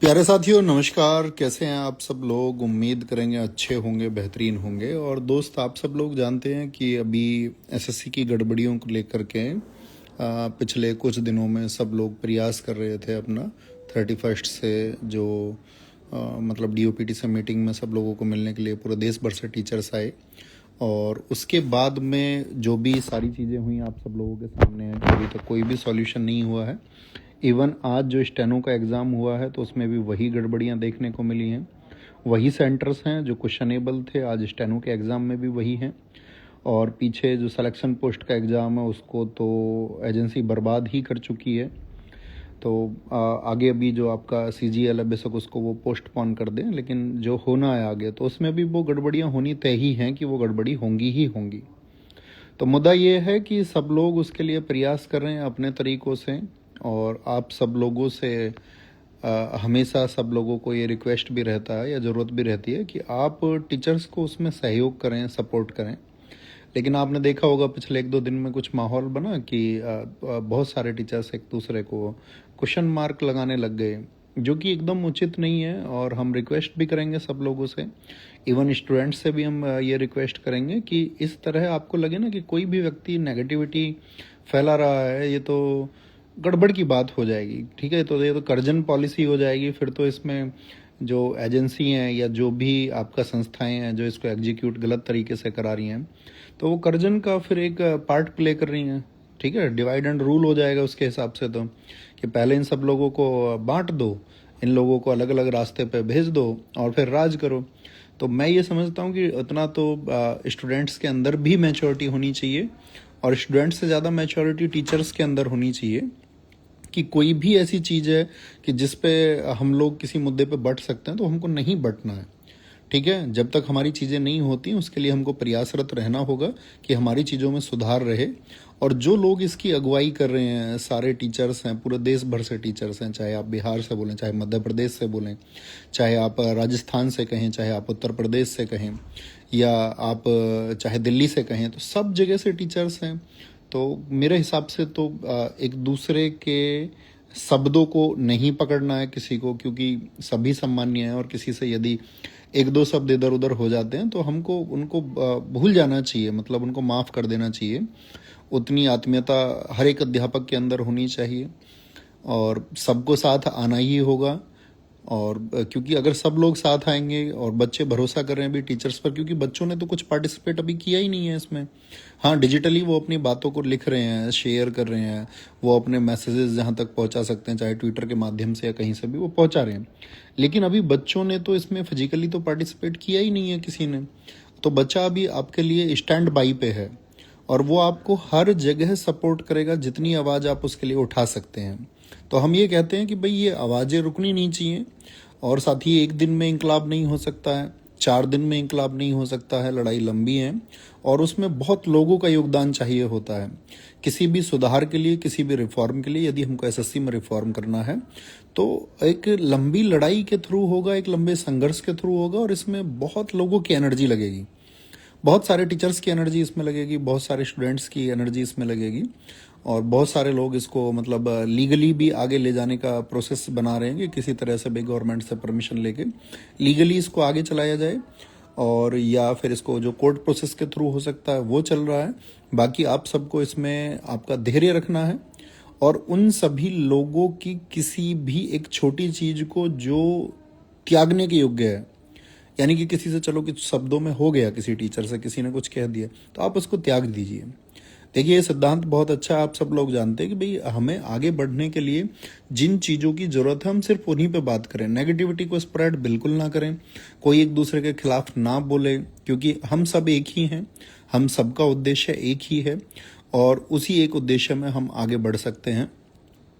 प्यारे साथियों नमस्कार। कैसे हैं आप सब लोग? उम्मीद करेंगे अच्छे होंगे, बेहतरीन होंगे। और दोस्त, आप सब लोग जानते हैं कि अभी एसएससी की गड़बड़ियों को लेकर के पिछले कुछ दिनों में सब लोग प्रयास कर रहे थे अपना 31 से जो मतलब डीओपीटी से मीटिंग में सब लोगों को मिलने के लिए पूरे देश भर से टीचर्स आए। और उसके बाद में जो भी सारी चीज़ें हुई आप सब लोगों के सामने है कि अभी तक कोई भी सॉल्यूशन नहीं हुआ है। इवन आज जो स्टेनो का एग्ज़ाम हुआ है तो उसमें भी वही गड़बड़ियाँ देखने को मिली हैं। वही सेंटर्स हैं जो क्वेश्चनेबल थे, आज स्टेनो के एग्ज़ाम में भी वही हैं। और पीछे जो सिलेक्शन पोस्ट का एग्ज़ाम है उसको तो एजेंसी बर्बाद ही कर चुकी है। तो आगे अभी जो आपका सीजीएल है बेशक उसको वो पोस्टपोन कर दें, लेकिन जो होना है आगे तो उसमें भी वो गड़बड़ियाँ होनी तय ही हैं कि वो गड़बड़ी होंगी ही होंगी। तो मुद्दा ये है कि सब लोग उसके लिए प्रयास कर रहे हैं अपने तरीक़ों से। और आप सब लोगों से हमेशा सब लोगों को ये रिक्वेस्ट भी रहता है या ज़रूरत भी रहती है कि आप टीचर्स को उसमें सहयोग करें, सपोर्ट करें। लेकिन आपने देखा होगा पिछले 1-2 दिन में कुछ माहौल बना कि बहुत सारे टीचर्स एक दूसरे को क्वेश्चन मार्क लगाने लग गए, जो कि एकदम उचित नहीं है। और हम रिक्वेस्ट भी करेंगे सब लोगों से, इवन स्टूडेंट्स से भी हम ये रिक्वेस्ट करेंगे कि इस तरह आपको लगे ना कि कोई भी व्यक्ति नेगेटिविटी फैला रहा है, ये तो गड़बड़ की बात हो जाएगी। ठीक है, तो ये तो कर्जन पॉलिसी हो जाएगी। फिर तो इसमें जो एजेंसी हैं या जो भी आपका संस्थाएं हैं जो इसको एग्जीक्यूट गलत तरीके से करा रही हैं, तो वो कर्जन का फिर एक पार्ट प्ले कर रही हैं। ठीक है, डिवाइड एंड रूल हो जाएगा उसके हिसाब से। तो कि पहले इन सब लोगों को बांट दो, इन लोगों को अलग अलग रास्ते पे भेज दो और फिर राज करो। तो मैं ये समझता हूँ कि उतना तो स्टूडेंट्स के अंदर भी मैच्योरिटी होनी चाहिए, और स्टूडेंट्स से ज़्यादा मैच्योरिटी टीचर्स के अंदर होनी चाहिए कि कोई भी ऐसी चीज़ है कि जिस पे हम लोग किसी मुद्दे पे बट सकते हैं तो हमको नहीं बटना है। ठीक है, जब तक हमारी चीज़ें नहीं होती उसके लिए हमको प्रयासरत रहना होगा कि हमारी चीज़ों में सुधार रहे। और जो लोग इसकी अगुवाई कर रहे हैं, सारे टीचर्स हैं, पूरे देश भर से टीचर्स हैं, चाहे आप बिहार से बोलें, चाहे मध्य प्रदेश से बोलें, चाहे आप राजस्थान से कहें, चाहे आप उत्तर प्रदेश से कहें, या आप चाहे दिल्ली से कहें, तो सब जगह से टीचर्स हैं। तो मेरे हिसाब से तो एक दूसरे के शब्दों को नहीं पकड़ना है किसी को, क्योंकि सभी सम्मान्य हैं। और किसी से यदि 1-2 शब्द इधर उधर हो जाते हैं तो हमको उनको भूल जाना चाहिए, मतलब उनको माफ़ कर देना चाहिए। उतनी आत्मीयता हर एक अध्यापक के अंदर होनी चाहिए और सबको साथ आना ही होगा। और क्योंकि अगर सब लोग साथ आएंगे और बच्चे भरोसा कर रहे हैं भी टीचर्स पर, क्योंकि बच्चों ने तो कुछ पार्टिसिपेट अभी किया ही नहीं है इसमें। हाँ, डिजिटली वो अपनी बातों को लिख रहे हैं, शेयर कर रहे हैं, वो अपने मैसेजेस जहाँ तक पहुँचा सकते हैं, चाहे ट्विटर के माध्यम से या कहीं से भी वो पहुँचा रहे हैं। लेकिन अभी बच्चों ने तो इसमें फिजिकली तो पार्टिसिपेट किया ही नहीं है किसी ने। तो बच्चा अभी आपके लिए स्टैंड बाई पे है और वो आपको हर जगह सपोर्ट करेगा जितनी आवाज़ आप उसके लिए उठा सकते हैं। तो हम ये कहते हैं कि भाई ये आवाज़ें रुकनी नहीं चाहिए। और साथ ही एक दिन में इंकलाब नहीं हो सकता है, 4 दिन में इंकलाब नहीं हो सकता है, लड़ाई लंबी है और उसमें बहुत लोगों का योगदान चाहिए होता है। किसी भी सुधार के लिए, किसी भी रिफॉर्म के लिए, यदि हमको एसएससी में रिफॉर्म करना है तो एक लंबी लड़ाई के थ्रू होगा, एक लंबे संघर्ष के थ्रू होगा। और इसमें बहुत लोगों की एनर्जी लगेगी, बहुत सारे टीचर्स की एनर्जी इसमें लगेगी, बहुत सारे स्टूडेंट्स की एनर्जी इसमें लगेगी। और बहुत सारे लोग इसको मतलब लीगली भी आगे ले जाने का प्रोसेस बना रहे हैं कि किसी तरह से भी गवर्नमेंट से परमिशन लेके लीगली इसको आगे चलाया जाए, और या फिर इसको जो कोर्ट प्रोसेस के थ्रू हो सकता है वो चल रहा है। बाकी आप सबको इसमें आपका धैर्य रखना है और उन सभी लोगों की किसी भी एक छोटी चीज को जो त्यागने के योग्य है, यानी कि किसी से चलो कि शब्दों में हो गया, किसी टीचर से किसी ने कुछ कह दिया तो आप उसको त्याग दीजिए। देखिए, ये सिद्धांत बहुत अच्छा है, आप सब लोग जानते हैं कि भाई हमें आगे बढ़ने के लिए जिन चीज़ों की ज़रूरत है हम सिर्फ उन्हीं पे बात करें। नेगेटिविटी को स्प्रेड बिल्कुल ना करें, कोई एक दूसरे के खिलाफ ना बोले, क्योंकि हम सब एक ही हैं, हम सबका उद्देश्य एक ही है और उसी एक उद्देश्य में हम आगे बढ़ सकते हैं।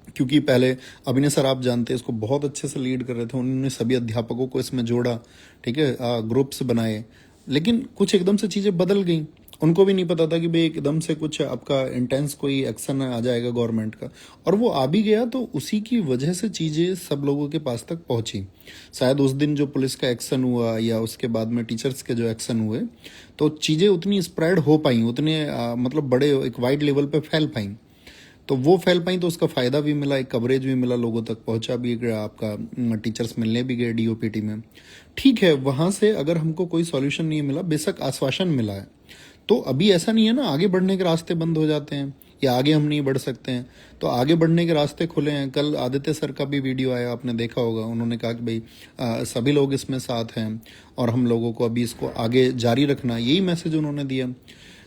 क्योंकि पहले अभिनय सर आप जानते हैं इसको बहुत अच्छे से लीड कर रहे थे, उन्होंने सभी अध्यापकों को इसमें जोड़ा, ठीक है, ग्रुप्स बनाए। लेकिन कुछ एकदम से चीज़ें बदल गई, उनको भी नहीं पता था कि भाई एकदम से कुछ आपका इंटेंस कोई एक्शन आ जाएगा गवर्नमेंट का, और वो आ भी गया। तो उसी की वजह से चीज़ें सब लोगों के पास तक पहुंची। शायद उस दिन जो पुलिस का एक्शन हुआ या उसके बाद में टीचर्स के जो एक्शन हुए, तो चीज़ें उतनी स्प्रेड हो पाई, उतने मतलब बड़े एक वाइड लेवल पे फैल पाई। तो वो फैल पाई तो उसका फ़ायदा भी मिला, एक कवरेज भी मिला, लोगों तक पहुंचा भी गया, आपका टीचर्स मिलने भी गए डीओपीटी में। ठीक है, वहाँ से अगर हमको कोई सॉल्यूशन नहीं मिला, बेशक आश्वासन मिला है, तो अभी ऐसा नहीं है ना आगे बढ़ने के रास्ते बंद हो जाते हैं या आगे हम नहीं बढ़ सकते हैं। तो आगे बढ़ने के रास्ते खुले हैं। कल आदित्य सर का भी वीडियो आया, आपने देखा होगा, उन्होंने कहा कि भाई सभी लोग इसमें साथ हैं और हम लोगों को अभी इसको आगे जारी रखना, यही मैसेज उन्होंने दिया।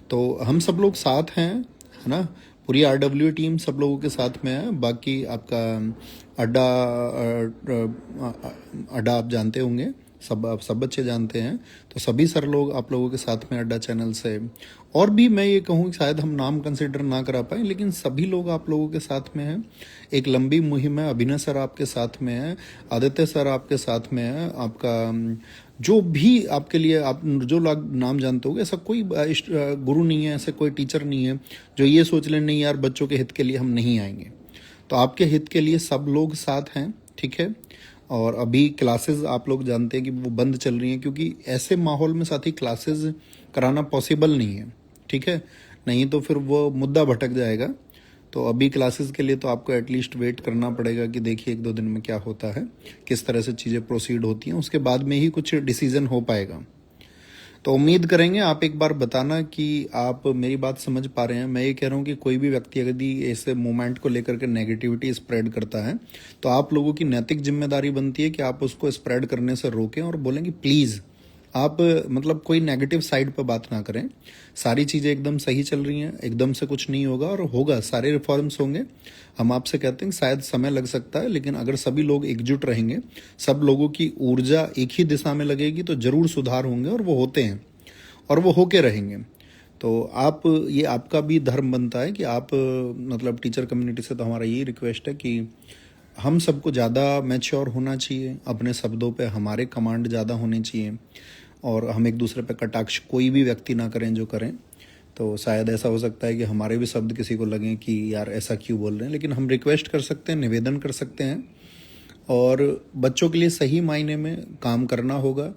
तो हम सब लोग साथ हैं, है ना, पूरी आरडब्ल्यू टीम सब लोगों के साथ में है। बाकी आपका अड्डा अड्डा आप जानते होंगे, सब बच्चे जानते हैं, तो सभी सर लोग आप लोगों के साथ में अड्डा चैनल से, और भी मैं ये कहूँ शायद हम नाम कंसिडर ना करा पाए, लेकिन सभी लोग आप लोगों के साथ में हैं। एक लंबी मुहिम है, अभिनय सर आपके साथ में है, आदित्य सर आपके साथ में है, आपका जो भी आपके लिए आप जो लोग नाम जानते होगे, ऐसा कोई गुरु नहीं है, ऐसा कोई टीचर नहीं है जो ये सोच ले नहीं यार बच्चों के हित के लिए हम नहीं आएंगे। तो आपके हित के लिए सब लोग साथ हैं, ठीक है। और अभी क्लासेस आप लोग जानते हैं कि वो बंद चल रही हैं, क्योंकि ऐसे माहौल में साथी क्लासेस कराना पॉसिबल नहीं है, ठीक है, नहीं तो फिर वो मुद्दा भटक जाएगा। तो अभी क्लासेस के लिए तो आपको एटलीस्ट वेट करना पड़ेगा कि देखिए 1-2 दिन में क्या होता है, किस तरह से चीज़ें प्रोसीड होती हैं, उसके बाद में ही कुछ डिसीजन हो पाएगा। तो उम्मीद करेंगे आप एक बार बताना कि आप मेरी बात समझ पा रहे हैं। मैं ये कह रहा हूँ कि कोई भी व्यक्ति यदि ऐसे मूवमेंट को लेकर के नेगेटिविटी स्प्रेड करता है, तो आप लोगों की नैतिक जिम्मेदारी बनती है कि आप उसको स्प्रेड करने से रोकें और बोलें कि प्लीज़ आप मतलब कोई नेगेटिव साइड पर बात ना करें। सारी चीज़ें एकदम सही चल रही हैं, एकदम से कुछ नहीं होगा और होगा, सारे रिफॉर्म्स होंगे। हम आपसे कहते हैं कि शायद समय लग सकता है, लेकिन अगर सभी लोग एकजुट रहेंगे, सब लोगों की ऊर्जा एक ही दिशा में लगेगी, तो ज़रूर सुधार होंगे और वो होते हैं और वो होके रहेंगे। तो आप, ये आपका भी धर्म बनता है कि आप मतलब टीचर कम्युनिटी से तो हमारा यही रिक्वेस्ट है कि हम सबको ज़्यादा मैच्योर होना चाहिए, अपने शब्दों पे हमारे कमांड ज़्यादा होने चाहिए और हम एक दूसरे पे कटाक्ष कोई भी व्यक्ति ना करें जो करें। तो शायद ऐसा हो सकता है कि हमारे भी शब्द किसी को लगें कि यार ऐसा क्यों बोल रहे हैं, लेकिन हम रिक्वेस्ट कर सकते हैं, निवेदन कर सकते हैं और बच्चों के लिए सही मायने में काम करना होगा।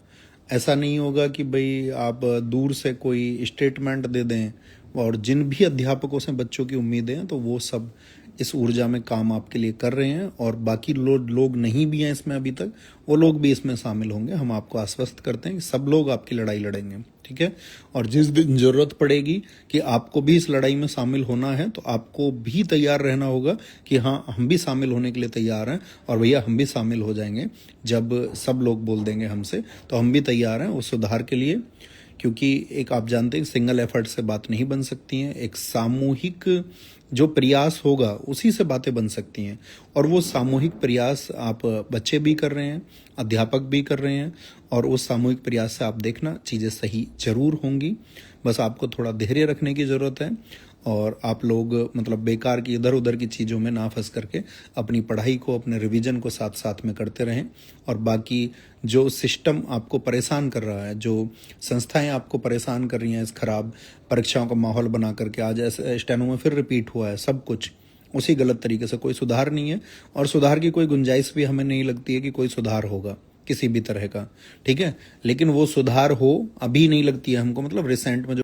ऐसा नहीं होगा कि भाई आप दूर से कोई स्टेटमेंट दे दें, और जिन भी अध्यापकों से बच्चों की उम्मीदें हैं तो वो सब इस ऊर्जा में काम आपके लिए कर रहे हैं, और बाकी लोग नहीं भी हैं इसमें अभी तक, वो लोग भी इसमें शामिल होंगे। हम आपको आश्वस्त करते हैं कि सब लोग आपकी लड़ाई लड़ेंगे, ठीक है। और जिस दिन जरूरत पड़ेगी कि आपको भी इस लड़ाई में शामिल होना है, तो आपको भी तैयार रहना होगा कि हाँ हम भी शामिल होने के लिए तैयार हैं, और भैया हम भी शामिल हो जाएंगे जब सब लोग बोल देंगे हमसे, तो हम भी तैयार हैं उस सुधार के लिए। क्योंकि एक आप जानते हैं सिंगल एफर्ट से बात नहीं बन सकती हैं, एक सामूहिक जो प्रयास होगा उसी से बातें बन सकती हैं, और वो सामूहिक प्रयास आप बच्चे भी कर रहे हैं, अध्यापक भी कर रहे हैं, और उस सामूहिक प्रयास से आप देखना चीज़ें सही जरूर होंगी। बस आपको थोड़ा धैर्य रखने की ज़रूरत है, और आप लोग मतलब बेकार की इधर उधर की चीज़ों में ना फंस करके अपनी पढ़ाई को, अपने रिवीजन को साथ साथ में करते रहें। और बाकी जो सिस्टम आपको परेशान कर रहा है, जो संस्थाएं आपको परेशान कर रही हैं इस खराब परीक्षाओं का माहौल बना करके, आज ऐसे स्टेनो में फिर रिपीट हुआ है सब कुछ उसी गलत तरीके से, कोई सुधार नहीं है और सुधार की कोई गुंजाइश भी हमें नहीं लगती है कि कोई सुधार होगा किसी भी तरह का, ठीक है। लेकिन वो सुधार हो अभी नहीं लगती है हमको, मतलब रिसेंट में जो,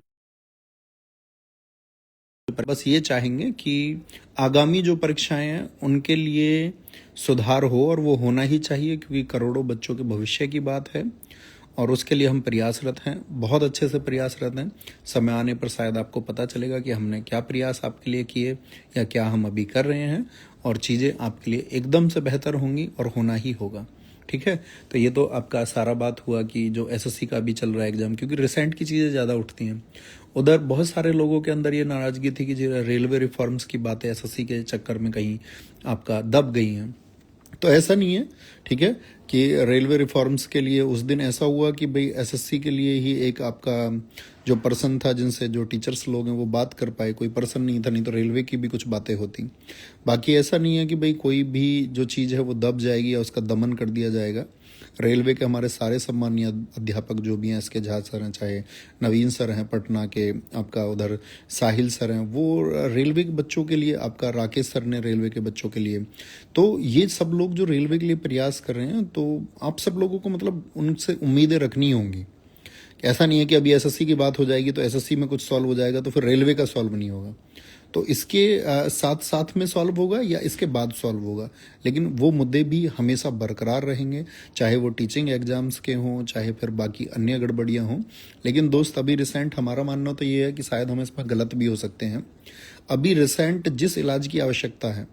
बस ये चाहेंगे कि आगामी जो परीक्षाएं हैं उनके लिए सुधार हो, और वो होना ही चाहिए क्योंकि करोड़ों बच्चों के भविष्य की बात है, और उसके लिए हम प्रयासरत हैं, बहुत अच्छे से प्रयासरत हैं। समय आने पर शायद आपको पता चलेगा कि हमने क्या प्रयास आपके लिए किए या क्या हम अभी कर रहे हैं, और चीज़ें आपके लिए एकदम से बेहतर होंगी और होना ही होगा, ठीक है। तो ये तो आपका सारा बात हुआ कि जो एसएससी का भी चल रहा है एग्जाम, क्योंकि रिसेंट की चीज़ें ज़्यादा उठती हैं। उधर बहुत सारे लोगों के अंदर ये नाराज़गी थी कि जो रेलवे रिफॉर्म्स की बातें एसएससी के चक्कर में कहीं आपका दब गई हैं, तो ऐसा नहीं है, ठीक है, कि रेलवे रिफॉर्म्स के लिए उस दिन ऐसा हुआ कि भाई एसएससी के लिए ही एक आपका जो पर्सन था, जिनसे जो टीचर्स लोग हैं वो बात कर पाए, कोई पर्सन नहीं था, नहीं तो रेलवे की भी कुछ बातें होती। बाकी ऐसा नहीं है कि भाई कोई भी जो चीज़ है वो दब जाएगी या उसका दमन कर दिया जाएगा। रेलवे के हमारे सारे सम्मानीय अध्यापक जो भी हैं, एस के झा सर हैं, चाहे नवीन सर हैं पटना के, आपका उधर साहिल सर हैं, वो रेलवे के बच्चों के लिए, आपका राकेश सर ने रेलवे के बच्चों के लिए, तो ये सब लोग जो रेलवे के लिए प्रयास कर रहे हैं, तो आप सब लोगों को मतलब उनसे उम्मीदें रखनी होंगी। ऐसा नहीं है कि अभी एसएससी की बात हो जाएगी तो एसएससी में कुछ सॉल्व हो जाएगा तो फिर रेलवे का सॉल्व नहीं होगा। तो इसके साथ साथ में सॉल्व होगा या इसके बाद सॉल्व होगा, लेकिन वो मुद्दे भी हमेशा बरकरार रहेंगे, चाहे वो टीचिंग एग्जाम्स के हों, चाहे फिर बाकी अन्य गड़बड़ियां हों। लेकिन दोस्त अभी रिसेंट हमारा मानना तो ये है कि शायद हम इसमें गलत भी हो सकते हैं। अभी रिसेंट जिस इलाज की आवश्यकता है,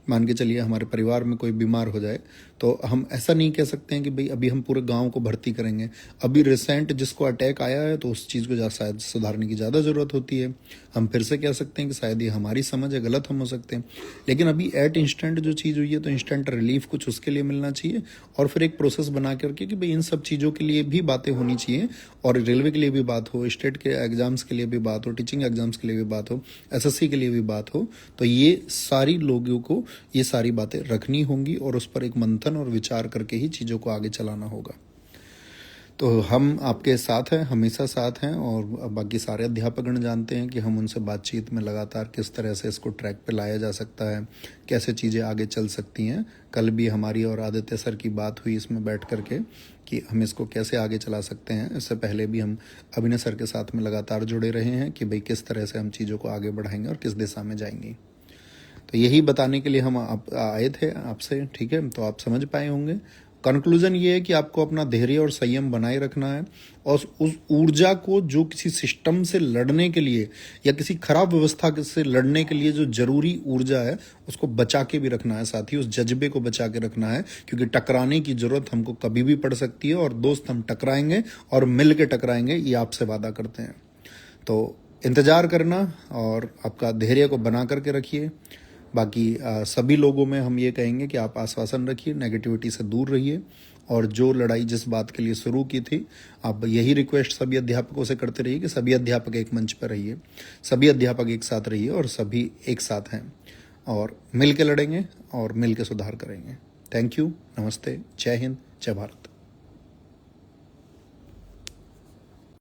मान के चलिए हमारे परिवार में कोई बीमार हो जाए, तो हम ऐसा नहीं कह सकते हैं कि भाई अभी हम पूरे गांव को भर्ती करेंगे। अभी रिसेंट जिसको अटैक आया है तो उस चीज़ को शायद सुधारने की ज़्यादा ज़रूरत होती है। हम फिर से कह सकते हैं कि शायद ये हमारी समझ है, गलत हम हो सकते हैं। लेकिन अभी एट इंस्टेंट जो चीज़ हुई है तो इंस्टेंट रिलीफ कुछ उसके लिए मिलना चाहिए, और फिर एक प्रोसेस बना करके कि भाई इन सब चीज़ों के लिए भी बातें होनी चाहिए, और रेलवे के लिए भी बात हो, स्टेट के एग्जाम्स के लिए भी बात हो, टीचिंग एग्जाम्स के लिए भी बात हो, एसएससी के लिए भी बात हो। तो ये सारी लोगों को ये सारी बातें रखनी होंगी और उस पर एक मंथन और विचार करके ही चीज़ों को आगे चलाना होगा। तो हम आपके साथ हैं, हमेशा साथ हैं, और बाकी सारे अध्यापकगण जानते हैं कि हम उनसे बातचीत में लगातार किस तरह से इसको ट्रैक पे लाया जा सकता है, कैसे चीज़ें आगे चल सकती हैं। कल भी हमारी और आदित्य सर की बात हुई इसमें बैठ करके कि हम इसको कैसे आगे चला सकते हैं। इससे पहले भी हम अभिनय सर के साथ में लगातार जुड़े रहे हैं कि भाई किस तरह से हम चीज़ों को आगे बढ़ाएंगे और किस दिशा में जाएंगे। तो यही बताने के लिए हम आए थे आपसे, ठीक है। तो आप समझ पाए होंगे। कंक्लूजन ये है कि आपको अपना धैर्य और संयम बनाए रखना है, और उस ऊर्जा को जो किसी सिस्टम से लड़ने के लिए या किसी खराब व्यवस्था से लड़ने के लिए जो जरूरी ऊर्जा है उसको बचा के भी रखना है, साथ ही उस जज्बे को बचा के रखना है, क्योंकि टकराने की जरूरत हमको कभी भी पड़ सकती है। और दोस्त, हम टकराएंगे और मिल के टकराएंगे, ये आपसे वादा करते हैं। तो इंतजार करना और आपका धैर्य को बना करके रखिए। बाकी सभी लोगों में हम ये कहेंगे कि आप आश्वासन रखिए, नेगेटिविटी से दूर रहिए, और जो लड़ाई जिस बात के लिए शुरू की थी, आप यही रिक्वेस्ट सभी अध्यापकों से करते रहिए कि सभी अध्यापक एक मंच पर रहिए, सभी अध्यापक एक साथ रहिए, और सभी एक साथ हैं, और मिल के लड़ेंगे और मिल के सुधार करेंगे। थैंक यू, नमस्ते, जय हिंद, जय भारत।